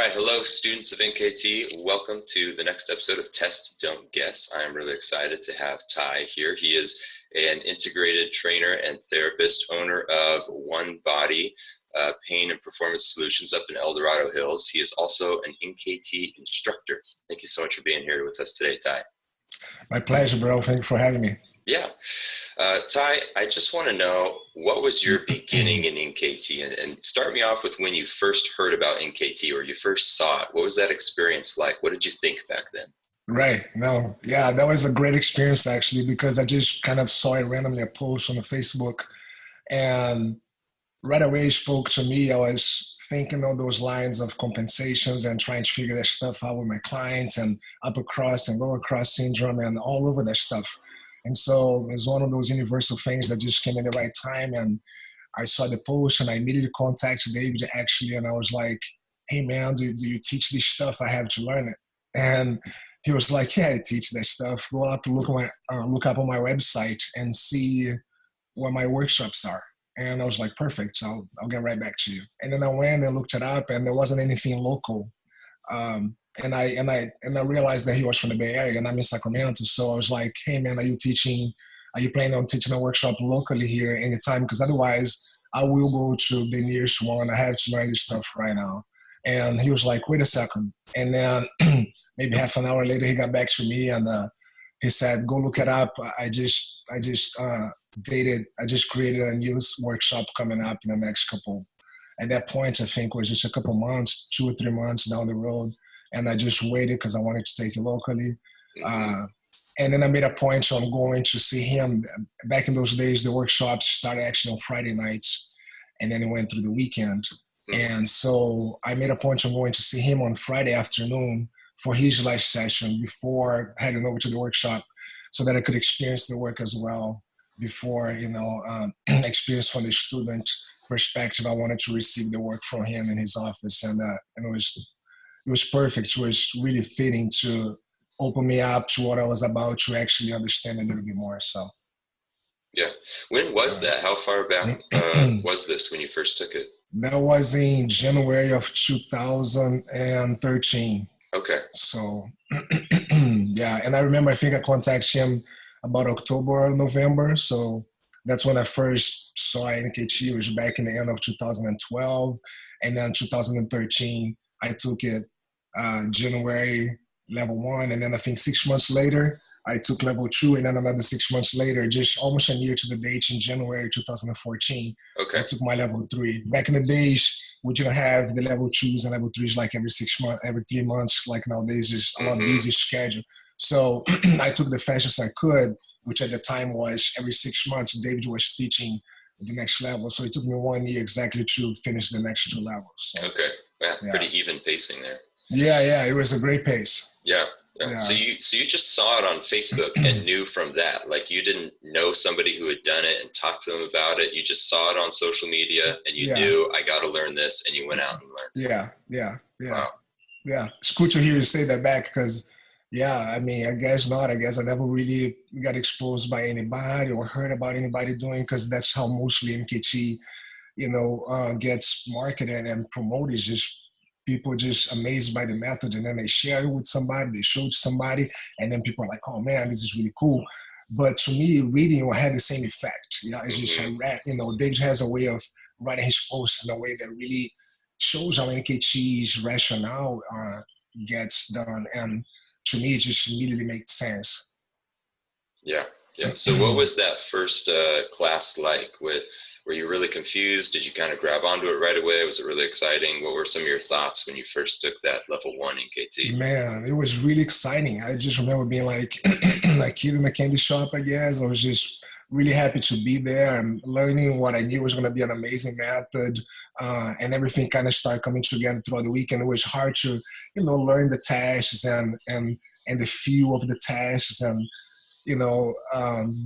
right, hello students of NKT. Welcome to the next episode of Test, Don't Guess. I am really excited to have Ty here. He is an integrated trainer and therapist, owner of One Body Pain and Performance Solutions up in Dorado Hills. He is also an NKT instructor. Thank you so much for being here with us today, Ty. My pleasure, bro. Thank you for having me. Yeah. Ty, I just want to know, what was your beginning in NKT? And start me off with when you first heard about NKT or you first saw it. What was that experience like? What did you think back then? Right. No. Yeah, that was a great experience actually, because I just kind of saw it randomly, a post on the Facebook, and right away it spoke to me. I was thinking on those lines of compensations and trying to figure that stuff out with my clients, and upper cross and lower cross syndrome and all over that stuff. And so it's one of those universal things that just came in the right time. And I saw the post and I immediately contacted David actually. And I was like, hey man, do you teach this stuff? I have to learn it. And he was like, yeah, I teach that stuff. Go up to look up on my website and see where my workshops are. And I was like, perfect. I'll get right back to you. And then I went and looked it up and there wasn't anything local. And I realized that he was from the Bay Area and I'm in Sacramento. So I was like, hey man, are you planning on teaching a workshop locally here anytime? Because otherwise I will go to the nearest one. I have to learn this stuff right now. And he was like, wait a second. And then maybe half an hour later, he got back to me and he said, go look it up. I just created a new workshop coming up in the next couple. At that point, I think it was just a couple months, 2 or 3 months down the road. And I just waited because I wanted to take it locally. And then I made a point, so I'm going to see him. Back in those days, the workshops started actually on Friday nights, and then it went through the weekend. And so I made a point of going to see him on Friday afternoon for his live session before heading over to the workshop, so that I could experience the work as well before, experience from the student perspective. I wanted to receive the work from him in his office, and it was perfect. It was really fitting to open me up to what I was about to actually understand a little bit more. So, yeah. When was that? How far back was this when you first took it? That was in January of 2013. Okay. So, yeah. And I remember, I think I contacted him about October or November. So that's when I first saw NKT. It was back in the end of 2012. And then 2013, I took it January level 1, and then I think 6 months later I took level 2, and then another 6 months later, just almost a year to the date, in January 2014, okay, I took my level 3. Back in the days, we didn't have the level 2s and level 3s like every 6 months, every 3 months, like nowadays. Just a lot busy schedule. So I took the fastest I could, which at the time was every 6 months. David was teaching the next level, so it took me 1 year exactly to finish the next 2 levels. So, okay, yeah, pretty even pacing there. Yeah, it was a great pace. Yeah. So you just saw it on Facebook and knew from that. Like, you didn't know somebody who had done it and talked to them about it. You just saw it on social media and you knew, I got to learn this, and you went out and learned. Yeah. Wow. Yeah, it's cool to hear you say that back, because I guess not. I guess I never really got exposed by anybody or heard about anybody doing, because that's how mostly NKT, gets marketed and promoted. Is just people just amazed by the method, and then they share it with somebody, they show it to somebody, and then people are like, oh man, this is really cool. But to me, reading will have the same effect. It's just I read, Dave has a way of writing his posts in a way that really shows how NKT's rationale gets done. And to me, it just immediately makes sense. Yeah. So what was that first class like? Were you really confused? Did you kind of grab onto it right away? Was it really exciting? What were some of your thoughts when you first took that level 1 NKT? Man, it was really exciting. I just remember being like kid in a candy shop, I guess. I was just really happy to be there and learning what I knew was going to be an amazing method, and everything kind of started coming together throughout the weekend. It was hard to, learn the tasks and the feel of the tasks, and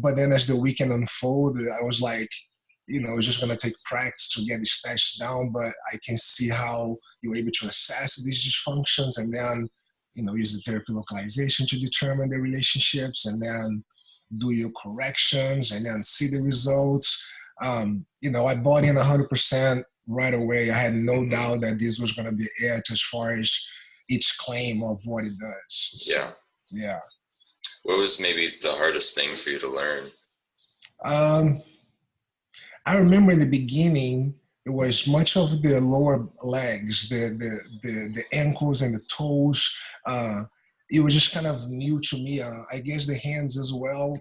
but then as the weekend unfolded, I was like, it's just going to take practice to get these tasks down, but I can see how you're able to assess these dysfunctions and then, use the therapy localization to determine the relationships, and then do your corrections and then see the results. I bought in 100% right away. I had no doubt that this was going to be it as far as each claim of what it does. So, Yeah. yeah. What was maybe the hardest thing for you to learn? Um, I remember in the beginning, it was much of the lower legs, the ankles and the toes. It was just kind of new to me. I guess the hands as well.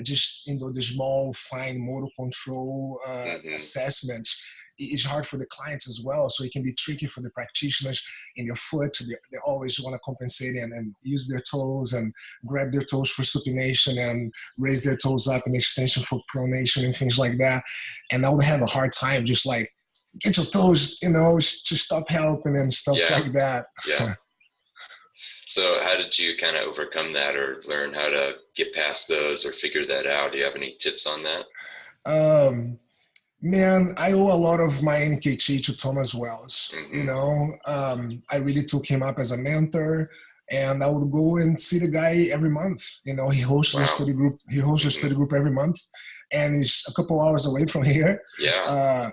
Just the small, fine motor control Hmm. assessments. It's hard for the clients as well, so it can be tricky for the practitioners. In their foot, they always want to compensate and use their toes and grab their toes for supination and raise their toes up in extension for pronation and things like that. And I would have a hard time just like get your toes, to stop helping and stuff Yeah. like that. Yeah. So how did you kind of overcome that or learn how to get past those or figure that out? Do you have any tips on that? um, Man, I owe a lot of my NKT to Thomas Wells. Hmm. I really took him up as a mentor, and I would go and see the guy every month. He hosts a Wow. study group. He hosts a Hmm. study group every month, and he's a couple hours away from here. Yeah.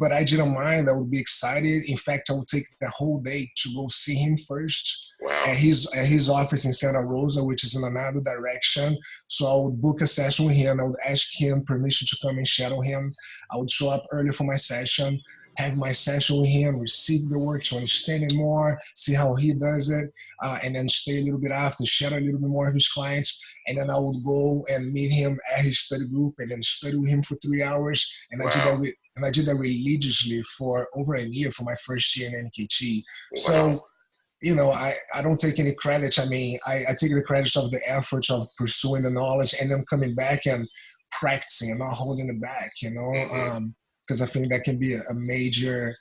But I didn't mind. I would be excited. In fact, I would take the whole day to go see him first Wow. at his office in Santa Rosa, which is in another direction. So I would book a session with him. I would ask him permission to come and shadow him. I would show up early for my session, have my session with him, receive the work to understand it more, see how he does it, and then stay a little bit after, shadow a little bit more of his clients. And then I would go and meet him at his study group and then study with him for 3 hours. And I did that Wow. religiously for over a year for my first year in NKT. Wow. So I don't take any credit. I mean, I take the credit of the efforts of pursuing the knowledge and then coming back and practicing and not holding it back, Hmm. because I think that can be a major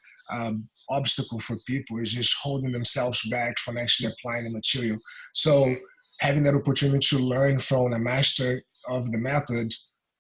obstacle for people is just holding themselves back from actually applying the material. So Hmm. having that opportunity to learn from a master of the method,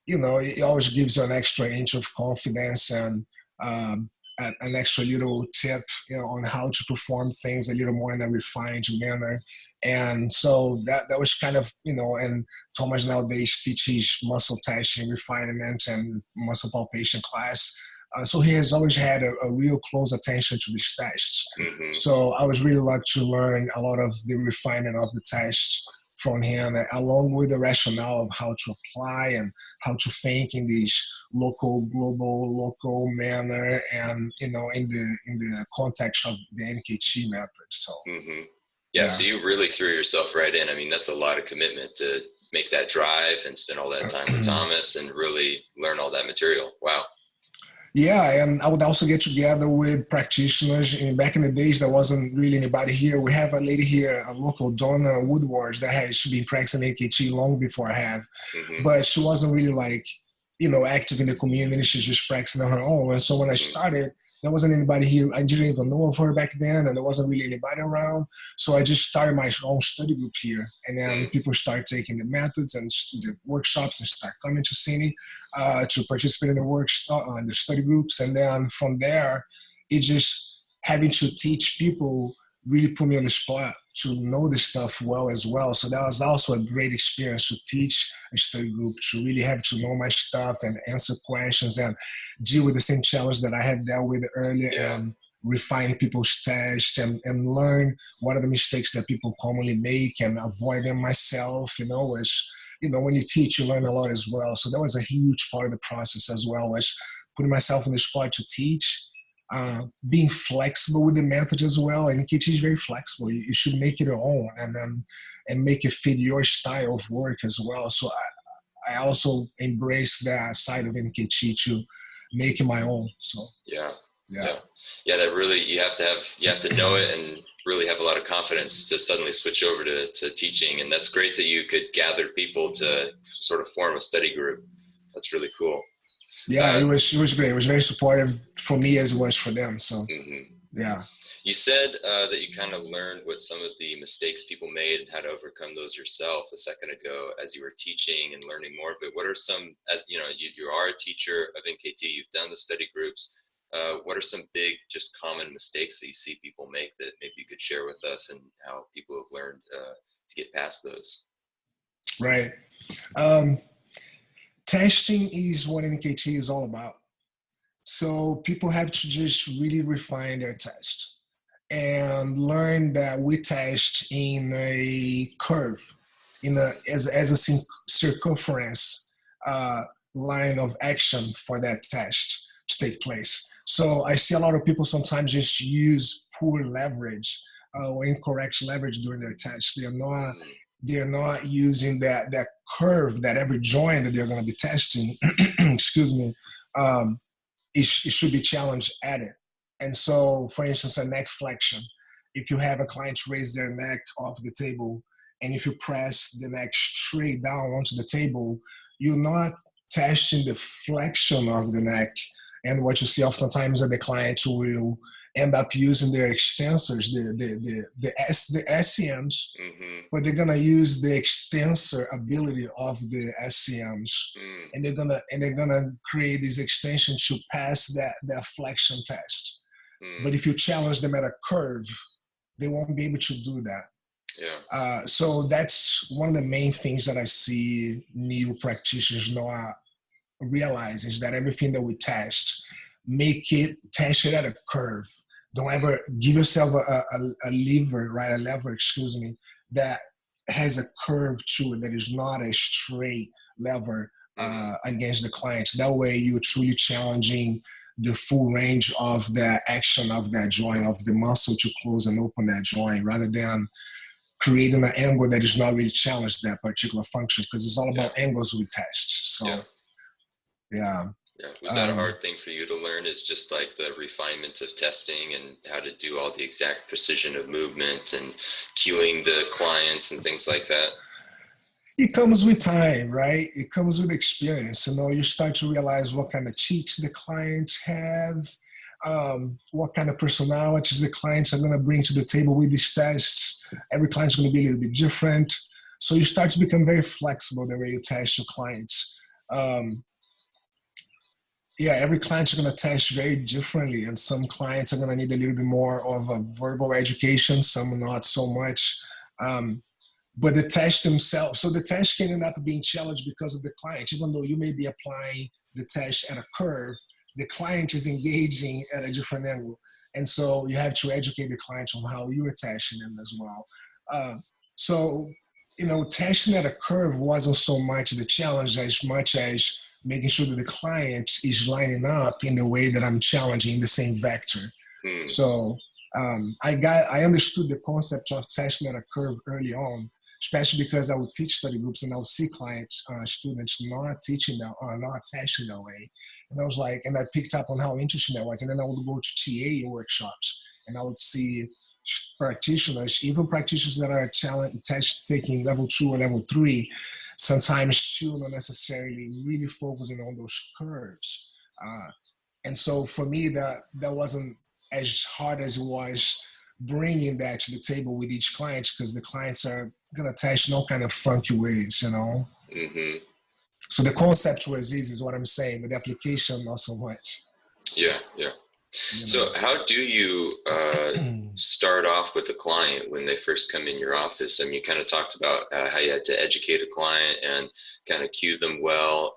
it always gives you an extra inch of confidence and um, an extra little tip, on how to perform things a little more in a refined manner. And so that was kind of, and Thomas nowadays teaches muscle testing, refinement, and muscle palpation class. So he has always had a real close attention to these tests. Hmm. So I was really lucky to learn a lot of the refinement of the tests from him, along with the rationale of how to apply and how to think in this local manner, and in the context of the NKT method. So Hmm. Yeah. yeah. So you really threw yourself right in. I mean, that's a lot of commitment to make that drive and spend all that time with Thomas and really learn all that material. Wow. Yeah, and I would also get together with practitioners. Back in the days, there wasn't really anybody here. We have a lady here, a local Donna Woodward, that has been practicing AKT long before I have, Hmm. but she wasn't really like, active in the community. She's just practicing on her own. And so when I Hmm. started, there wasn't anybody here. I didn't even know of her back then, and there wasn't really anybody around. So I just started my own study group here, and then people start taking the methods and the workshops and start coming to see me to participate in in the study groups. And then from there, it just having to teach people really put me on the spot to know this stuff well as well. So that was also a great experience to teach a study group, to really have to know my stuff and answer questions and deal with the same challenge that I had dealt with earlier, Yeah. and refine people's tests and learn what are the mistakes that people commonly make and avoid them myself, which, when you teach, you learn a lot as well. So that was a huge part of the process as well, was putting myself in the spot to teach, being flexible with the method as well. And NKT is very flexible. You should make it your own, and make it fit your style of work as well. So I also embrace that side of NKT to make it my own. So Yeah. yeah. Yeah. Yeah. That really, you have to know it and really have a lot of confidence to suddenly switch over to teaching. And that's great that you could gather people to sort of form a study group. That's really cool. Yeah, it was great. It was very supportive for me as it was for them. So Mhm. yeah. You said that you kind of learned what some of the mistakes people made and how to overcome those yourself a second ago as you were teaching and learning more. But what are some, as you know, you are a teacher of NKT, you've done the study groups. What are some big, just common mistakes that you see people make that maybe you could share with us, and how people have learned to get past those? Right. Um, Testing is what NKT is all about. So people have to just really refine their test and learn that we test in a curve, as a circumference line of action for that test to take place. So I see a lot of people sometimes just use poor leverage or incorrect leverage during their test. They're not using that curve, that every joint that they're going to be testing. Excuse me. It should be challenged at it. And so, for instance, a neck flexion. If you have a client raise their neck off the table, and if you press the neck straight down onto the table, you're not testing the flexion of the neck. And what you see oftentimes is that the client will end up using their extensors, the SCMs, but they're gonna use the extensor ability of the SCMs, and they're gonna create this extension to pass that flexion test. But if you challenge them at a curve, they won't be able to do that. Yeah. So that's one of the main things that I see new practitioners not realize, is that everything that we test, test it at a curve. Don't ever give yourself a lever, right? A lever, excuse me, that has a curve to it, that is not a straight lever against the client. That way you're truly challenging the full range of the action of that joint, of the muscle to close and open that joint, rather than creating an angle that is not really challenged that particular function, because it's all about angles we test. So, yeah. Was that a hard thing for you to learn, is just like the refinement of testing and how to do all the exact precision of movement and cueing the clients and things like that? It comes with time, right? It comes with experience. You start to realize what kind of cheats the clients have, what kind of personalities the clients are going to bring to the table with these tests. Every client's going to be a little bit different. So you start to become very flexible the way you test your clients. Every client's going to test very differently, and some clients are going to need a little bit more of a verbal education, some not so much. But the test themselves, so the test can end up being challenged because of the client. Even though you may be applying the test at a curve, the client is engaging at a different angle. And so you have to educate the client on how you are testing them as well. So, testing at a curve wasn't so much the challenge as much as making sure that the client is lining up in the way that I'm challenging the same vector. So I understood the concept of testing at a curve early on, especially because I would teach study groups and I would see students not testing that way. And I was like, and I picked up on how interesting that was. And then I would go to TA workshops and I would see practitioners, even practitioners that are taking level 2 or level 3, sometimes still not necessarily really focusing on those curves. And so for me, that wasn't as hard as it was bringing that to the table with each client, because the clients are going to test in all kind of funky ways, So the concept was easy is what I'm saying, but the application not so much. Yeah. So how do you start off with a client when they first come in your office? I mean, you kind of talked about how you had to educate a client and kind of cue them well.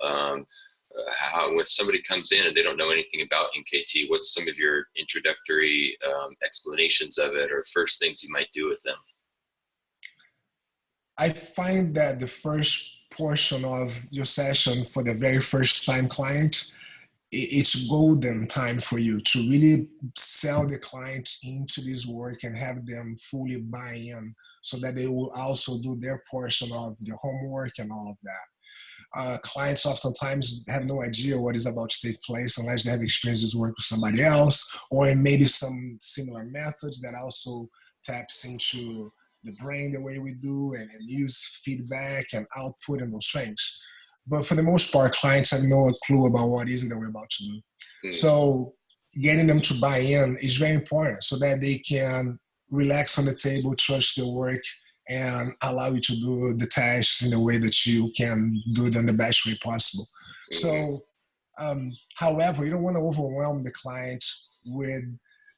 How, when somebody comes in and they don't know anything about NKT, what's some of your introductory explanations of it, or first things you might do with them? I find that the first portion of your session for the very first time client, it's golden time for you to really sell the client into this work and have them fully buy in, so that they will also do their portion of their homework and all of that. Clients oftentimes have no idea what is about to take place unless they have experienced this work with somebody else, or maybe some similar methods that also taps into the brain the way we do, and use feedback and output and those things. But for the most part, clients have no clue about what is it that we're about to do. So getting them to buy in is very important, so that they can relax on the table, trust their work, and allow you to do the tasks in a way that you can do it in the best way possible. So, however, you don't want to overwhelm the client with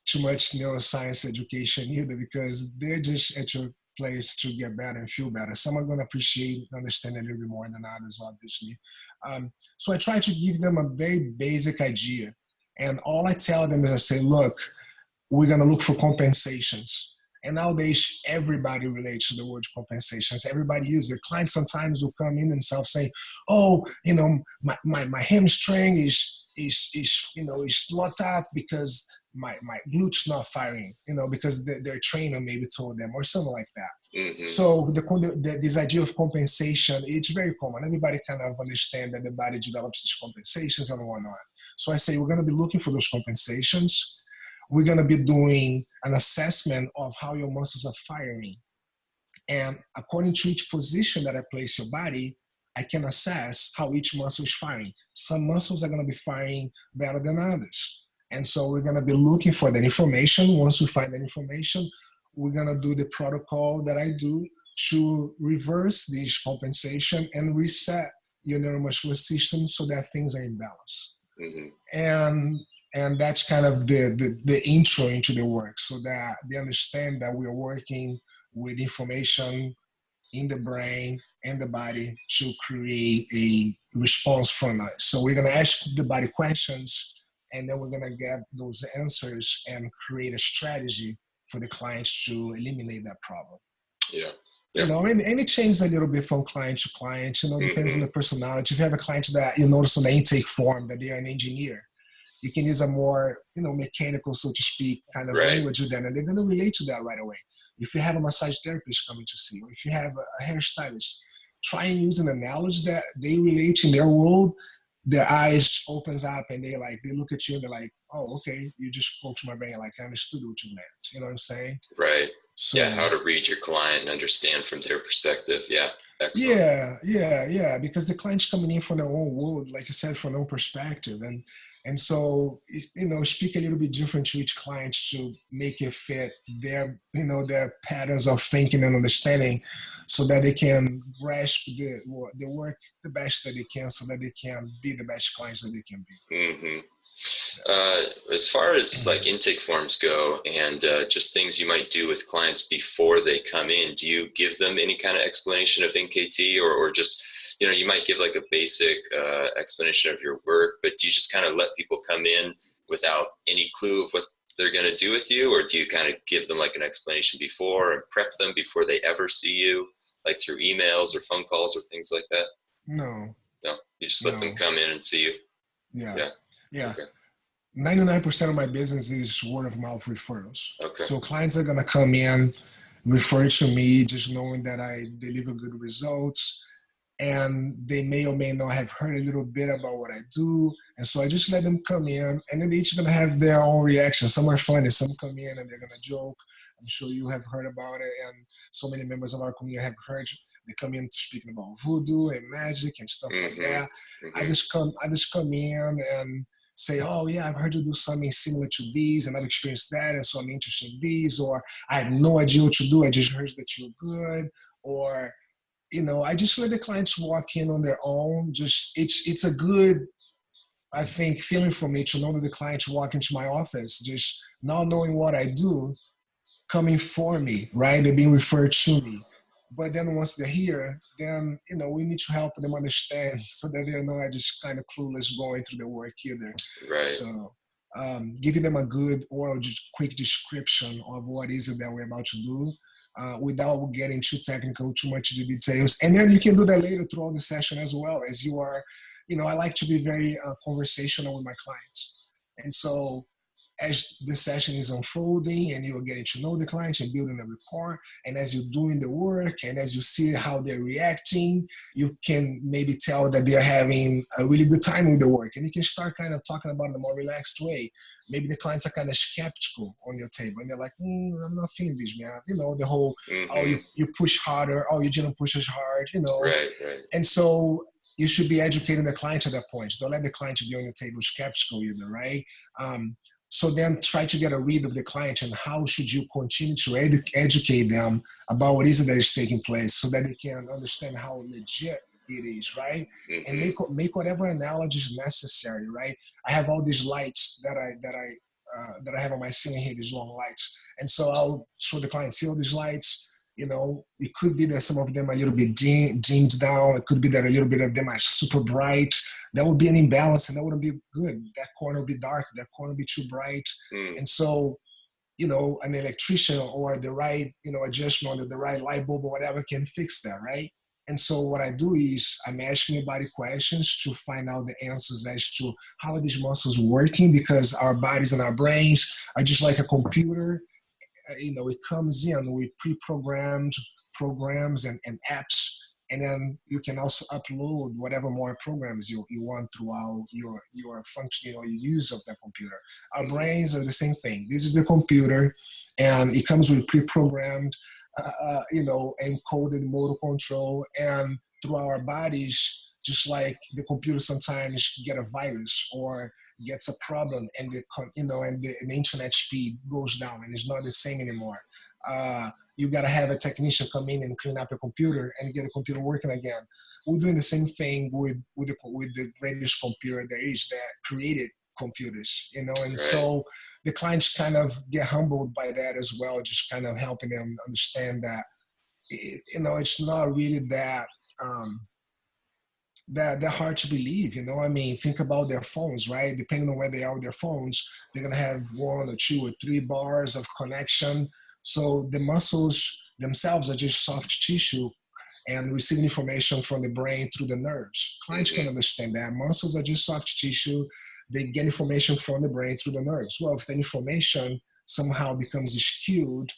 too much neuroscience education either, because they're just at your place to get better and feel better. Some are going to appreciate and understand a little bit more than others, obviously. So I try to give them a very basic idea, And all I tell them is I say, look, we're going to look for compensations. And nowadays, everybody relates to the word compensations. Everybody uses it. Clients sometimes will come in themselves saying, oh, my hamstring is locked up because my glutes not firing, because their trainer maybe told them or something like that. Mm-hmm. So this idea of compensation, it's very common. Everybody kind of understand that the body develops these compensations and whatnot. So I say we're going to be looking for those compensations. We're going to be doing an assessment of how your muscles are firing. And according to each position that I place your body, I can assess how each muscle is firing. Some muscles are going to be firing better than others. And so we're going to be looking for that information. Once we find that information, we're going to do the protocol that I do to reverse this compensation and reset your neuromuscular system so that things are in balance. Mm-hmm. And that's kind of the intro into the work, so that they understand that we are working with information in the brain and the body to create a response from us. So we're going to ask the body questions, and then we're going to get those answers and create a strategy for the clients to eliminate that problem. Yeah. And it changes a little bit from client to client, depends on the personality. If you have a client that you notice on the intake form that they are an engineer, you can use a more, mechanical, so to speak, kind of language with them, and they're going to relate to that right away. If you have a massage therapist coming to see you, if you have a hairstylist, try and use an analogy that they relate in their world. Their eyes opens up and they look at you and they're like, oh, okay, you just spoke to my brain. Like, I understood what you meant. You know what I'm saying? Right. So, how to read your client and understand from their perspective. Yeah. Excellent. Yeah. Because the client's coming in from their own world, like you said, from their own perspective. And so, speak a little bit different to each client to make it fit their patterns of thinking and understanding, so that they can grasp the work the best that they can, so that they can be the best clients that they can be. Mm-hmm. As far as like intake forms go and just things you might do with clients before they come in, do you give them any kind of explanation of NKT or just, you might give like a basic explanation of your work, but do you just kind of let people come in without any clue of what they're going to do with you? Or do you kind of give them like an explanation before and prep them before they ever see you, like through emails or phone calls or things like that? No, you just let them come in and see you. Yeah. Okay. 99% of my business is word of mouth referrals. Okay. So clients are going to come in, refer to me, just knowing that I deliver good results. And they may or may not have heard a little bit about what I do. And so I just let them come in, and then they're each going to have their own reactions. Some are funny, some come in and they're going to joke. I'm sure you have heard about it. And so many members of our community have heard. They come in speaking about voodoo and magic and stuff like that. I just come in and say, oh yeah, I've heard you do something similar to these, and I've experienced that, and so I'm interested in these, or I have no idea what you do, I just heard that you're good, or I just let the clients walk in on their own. Just it's a good, I think, feeling for me to know that the clients walk into my office, just not knowing what I do, coming for me, right? They're being referred to me. But then once they're here, then, we need to help them understand so that they're not just kind of clueless going through the work either. Right. So giving them a good oral, just quick description of what is it that we're about to do, without getting too technical, too much of the details. And then you can do that later throughout the session as well, as you are, I like to be very conversational with my clients. And so as the session is unfolding and you're getting to know the clients and building a rapport, and as you're doing the work and as you see how they're reacting, you can maybe tell that they're having a really good time with the work, and you can start kind of talking about it in a more relaxed way. Maybe the clients are kind of skeptical on your table and they're like, I'm not feeling this, man. The whole, oh, you push harder, oh, you didn't push as hard, Right. And so you should be educating the client at that point. Don't let the client be on your table skeptical either, right? So then try to get a read of the client and how should you continue to educate them about what is it that is taking place, so that they can understand how legit it is, right? And make whatever analogy is necessary, right? I have all these lights that I have on my ceiling here, these long lights. And so I'll show the client, see all these lights. It could be that some of them are a little bit dimmed down. It could be that a little bit of them are super bright. that would be an imbalance, and that wouldn't be good. That corner would be dark, that corner would be too bright. Mm. And so, an electrician or the right, adjustment or the right light bulb or whatever can fix that, right? And so what I do is I'm asking your body questions to find out the answers as to how are these muscles working, because our bodies and our brains are just like a computer. It comes in with pre-programmed programs and apps, and then you can also upload whatever more programs you want throughout your function, your use of the computer. Our brains are the same thing. This is the computer, and it comes with pre-programmed, encoded motor control, and through our bodies, just like the computer sometimes get a virus or gets a problem, and the internet speed goes down and it's not the same anymore. You got to have a technician come in and clean up your computer and get the computer working again. We're doing the same thing with the greatest computer there is, that created computers, and Right. so the clients kind of get humbled by that as well, just kind of helping them understand that it's not really that they're hard to believe. Think about their phones, right? Depending on where they are with their phones, they're gonna have 1 or 2 or 3 bars of connection. So the muscles themselves are just soft tissue and receiving information from the brain through the nerves. Clients can understand that. Muscles are just soft tissue. They get information from the brain through the nerves. Well, if the information somehow becomes skewed,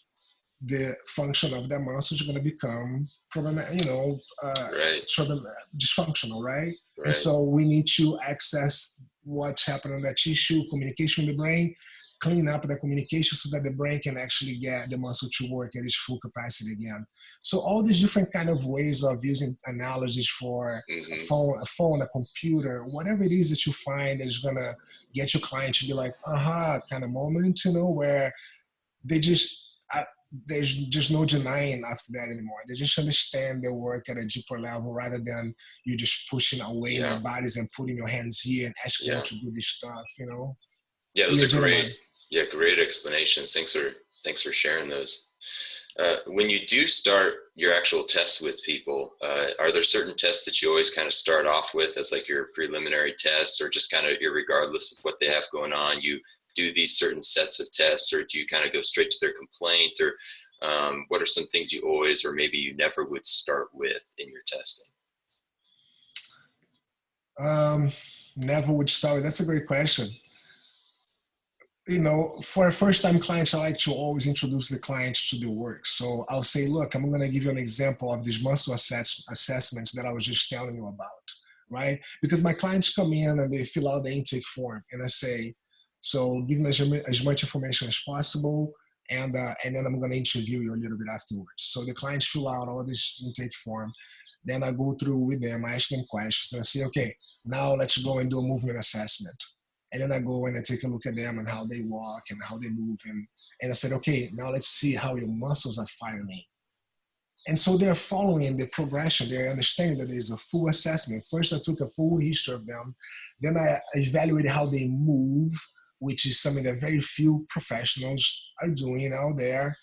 the function of that muscle is going to become problematic, Right. sort of dysfunctional, right? And Right. so we need to access what's happening in that tissue, communication with the brain, clean up the communication so that the brain can actually get the muscle to work at its full capacity again. So all these different kind of ways of using analogies for a phone, a computer, whatever it is that you find that is gonna get your client to be like, kind of moment, where they just there's just no denying after that anymore. They just understand their work at a deeper level, rather than you just pushing away their bodies and putting your hands here and asking them to do this stuff. Yeah, those are gentlemen. great. Yeah, great explanations. Thanks for sharing those. When you do start your actual tests with people, are there certain tests that you always kind of start off with as like your preliminary tests, or just kind of regardless of what they have going on, you do these certain sets of tests, or do you kind of go straight to their complaint, or what are some things you always, or maybe you never would start with in your testing? Never would start. That's a great question. For a first-time client, I like to always introduce the clients to the work. So I'll say, look, I'm going to give you an example of these muscle assessments that I was just telling you about, right? Because my clients come in and they fill out the intake form, and I say, so give me as much information as possible, and then I'm going to interview you a little bit afterwards. So the clients fill out all this intake form. Then I go through with them, I ask them questions, and I say, okay, now let's go and do a movement assessment. And then I go and I take a look at them and how they walk and how they move. And I said, okay, now let's see how your muscles are firing. And so they're following the progression. They're understanding that there is a full assessment. First, I took a full history of them. Then I evaluated how they move, which is something that very few professionals are doing out there.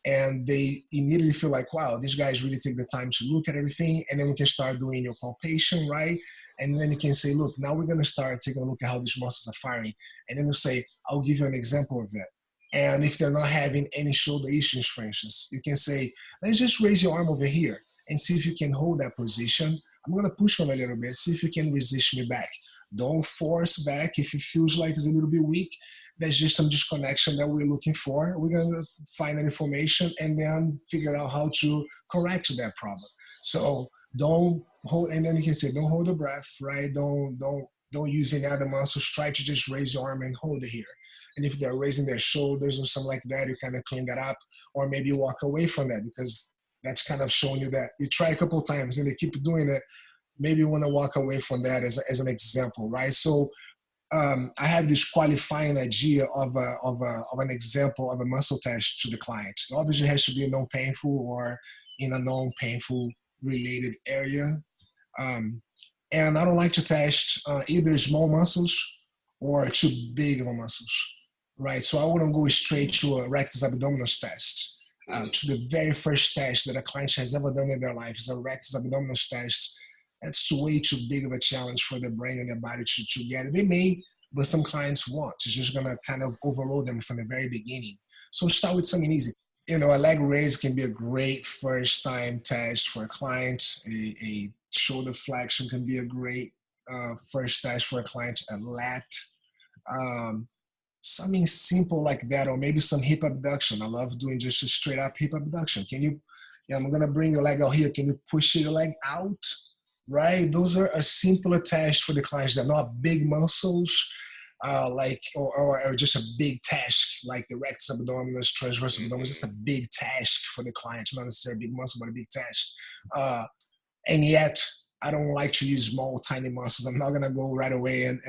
And they immediately feel like, wow, these guys really take the time to look at everything. And then we can start doing your palpation, right? And then you can say, look, now we're going to start taking a look at how these muscles are firing. And then you say, I'll give you an example of it. And if they're not having any shoulder issues, for instance, you can say, let's just raise your arm over here and see if you can hold that position. I'm going to push on a little bit, see if you can resist me back. Don't force back if it feels like it's a little bit weak. There's just some disconnection that we're looking for. We're going to find that information and then figure out how to correct that problem. So don't hold, and then you can say, don't hold the breath, right? Don't use any other muscles. Try to just raise your arm and hold it here. And if they're raising their shoulders or something like that, you kind of clean that up, or maybe walk away from that, because that's kind of showing you that you try a couple of times and they keep doing it. Maybe you want to walk away from that as an example, right? So I have this qualifying idea of an example of a muscle test to the client. It obviously has to be non-painful or in a non-painful related area. And I don't like to test either small muscles or too big of a muscles, right? So I wouldn't go straight to a rectus abdominis test. To the very first test that a client has ever done in their life is a rectus abdominis test. That's way too big of a challenge for the brain and the body to get it. They may, but some clients won't. It's just gonna kind of overload them from the very beginning. So start with something easy. A leg raise can be a great first time test for a client. A shoulder flexion can be a great first test for a client. A lat, um, something simple like that, or maybe some hip abduction. I love doing just a straight up hip abduction. Can you? Yeah, I'm gonna bring your leg out here. Can you push your leg out? Right? Those are a simpler test for the clients. They're not big muscles, or just a big task like the rectus abdominis, transverse abdominis. Just a big task for the clients, not necessarily a big muscle, but a big task. And yet, I don't like to use small, tiny muscles. I'm not gonna go right away and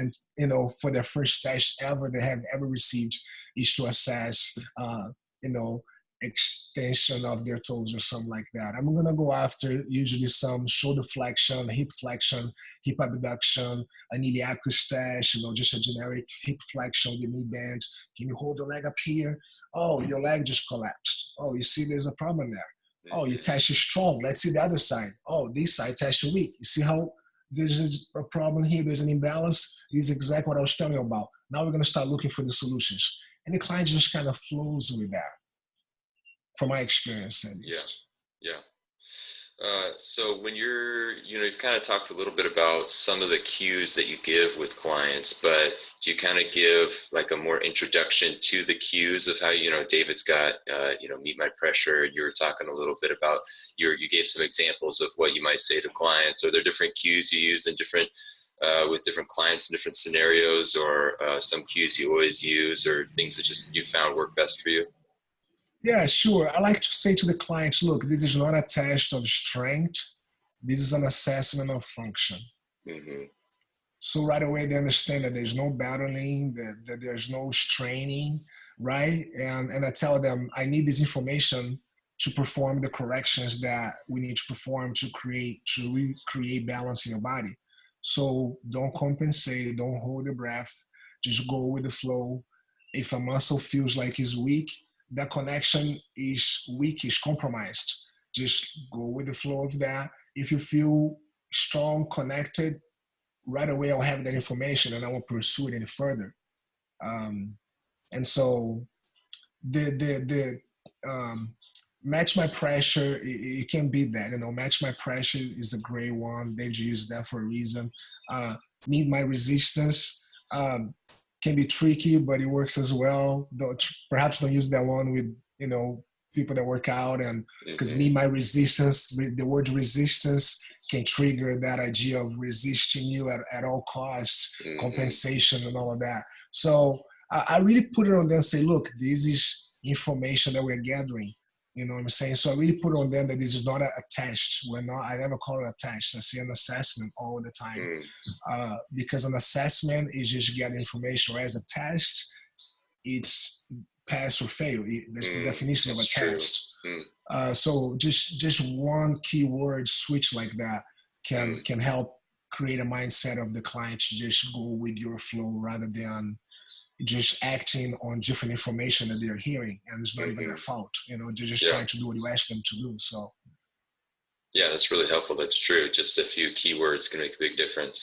for their first test ever they have ever received is to assess, you know, extension of their toes or something like that. I'm gonna go after usually some shoulder flexion, hip flexion, hip abduction, an iliacus test, just a generic hip flexion, the knee bend. Can you hold the leg up here? Oh, your leg just collapsed. Oh, you see there's a problem there. Oh, your test is strong. Let's see the other side. Oh, this side test is weak. You see how there's a problem here? There's an imbalance. This is exactly what I was telling you about. Now we're gonna start looking for the solutions. And the client just kind of flows with that. From my experience, at least. Yeah. So when you've kind of talked a little bit about some of the cues that you give with clients, but do you kind of give like a more introduction to the cues of how, David's got, meet my pressure. You were talking a little bit about, you gave some examples of what you might say to clients. Are there different cues you use in with different clients in different scenarios, or some cues you always use, or things that just you found work best for you? Yeah, sure. I like to say to the clients, look, this is not a test of strength. This is an assessment of function. Mm-hmm. So right away they understand that there's no battling, that there's no straining, right? And I tell them, I need this information to perform the corrections that we need to perform to recreate balance in your body. So don't compensate, don't hold your breath, just go with the flow. If a muscle feels like it's weak, that connection is weak, is compromised. Just go with the flow of that. If you feel strong, connected, right away I'll have that information and I won't pursue it any further. And so the match my pressure, you can't beat that. Match my pressure is a great one. They've used that for a reason. Meet my resistance. Can be tricky, but it works as well. Perhaps don't use that one with people that work out, and because meet my resistance, the word resistance can trigger that idea of resisting you at all costs, compensation and all of that. So I really put it on them and say, look, this is information that we're gathering. You know what I'm saying? So I really put on them that this is not a test. I never call it a test. I say an assessment all the time. Because an assessment is just getting information, whereas a test, it's pass or fail. That's the definition of a test. So just one keyword switch like that can help create a mindset of the client to just go with your flow rather than just acting on different information that they're hearing, and it's not even their fault. They're just trying to do what you ask them to do. So yeah, that's really helpful. That's true. Just a few keywords can make a big difference.